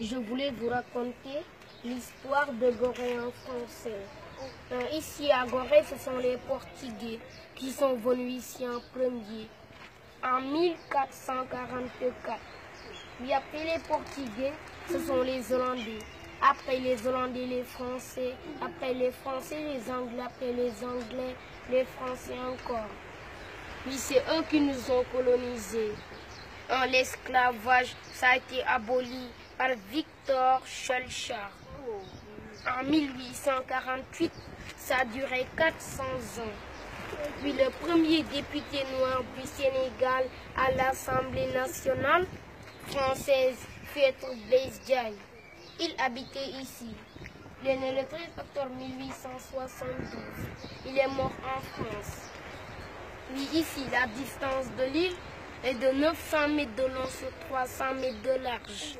je voulais vous raconter l'histoire de Gorée en français. Ici à Gorée, ce sont les Portugais qui sont venus ici en premier, en 1444. Puis après les Portugais, ce sont les Hollandais. Après les Hollandais, les Français. Après les Français, les Anglais. Après les Anglais, les Français encore. Puis c'est eux qui nous ont colonisés. L'esclavage, ça a été aboli par Victor Schœlcher. En 1848, ça a duré 400 ans. Puis le premier député noir du Sénégal à l'Assemblée nationale française, Maître Blaise Diagne. Il habitait ici. Il est né le 13 octobre 1872. Il est mort en France. Puis ici, la distance de l'île est de 900 mètres de long sur 300 mètres de large.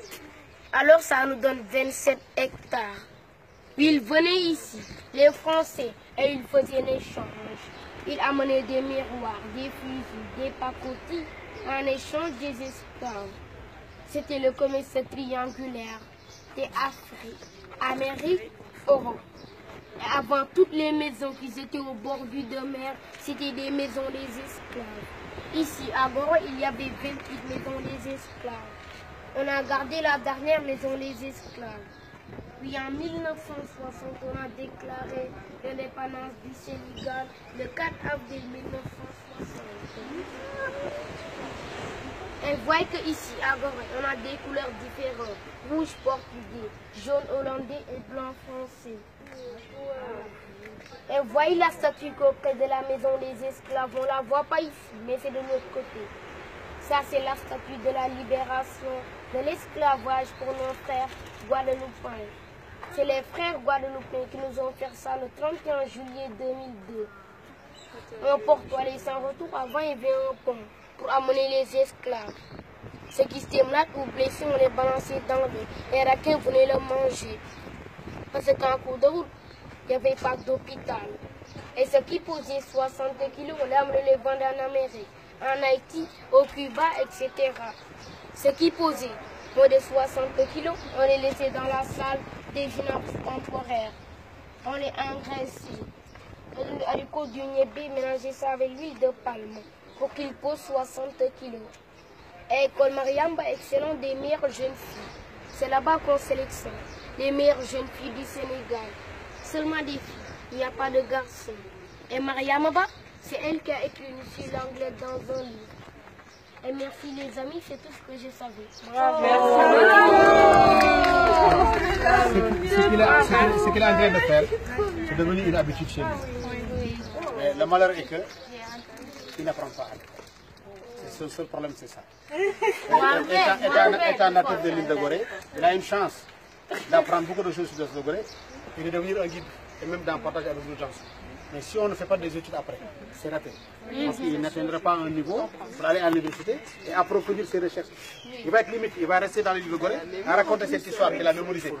Alors ça nous donne 27 hectares. Puis ils venaient ici, les Français, et ils faisaient l'échange. Ils amenaient des miroirs, des fusils, des pacotis en échange des esclaves. C'était le commerce triangulaire des Afrique, Amérique, Europe. Et avant, toutes les maisons qui étaient au bord de mer, c'était des maisons des esclaves. Ici, à Gorée, il y avait 28 maisons des esclaves. On a gardé la dernière maison des esclaves. Puis en 1960, on a déclaré l'indépendance du Sénégal le 4 avril 1960. Et voyez qu'ici, à Gorée, on a des couleurs différentes. Rouge portugais, jaune hollandais et blanc français. Et voyez la statue près de la maison des esclaves. On ne la voit pas ici, mais c'est de l'autre côté. Ça, c'est la statue de la libération de l'esclavage pour nos frères guadeloupéens. C'est les frères guadeloupéens qui nous ont fait ça le 31 juillet 2002. Un porte aller sans retour. Avant, il y avait un pont pour amener les esclaves. Ceux qui étaient malades ou blessés, on les balançait dans l'eau. Les requins venaient le manger. Parce qu'en cours de route, il n'y avait pas d'hôpital. Et ceux qui posaient 60 kilos, on les amenait les vendre en Amérique, en Haïti, au Cuba, etc. Ceux qui posaient moins de 60 kilos, on les laissait dans la salle des gymnases temporaires. On les engraissait. Le haricot du niébé, mélanger ça avec l'huile de palme pour qu'ils posent 60 kilos. Et École Mariamba, excellent des meilleures jeunes filles. C'est là-bas qu'on sélectionne les meilleures jeunes filles du Sénégal. Seulement des filles, il n'y a pas de garçons. Et Mariamba, c'est elle qui a écrit une fille l'anglais dans un livre. Et merci les amis, c'est tout ce que je savais. Bravo. Ce qu'il est en train de faire, c'est devenu une habitude chez lui. Mais le malheur est qu'il n'apprend pas à l'école. Le seul problème, c'est ça. Étant natif de l'île de Gorée, il a une chance d'apprendre beaucoup de choses sur l'île de Gorée et de devenir un guide et même d'en partager avec d'autres gens. Mais si on ne fait pas des études après, c'est raté. Parce qu'il n'atteindra pas un niveau pour aller à l'université et approfondir ses recherches. Il va être limite, il va rester dans l'île de Gorée à raconter cette histoire qu'il a mémorisée.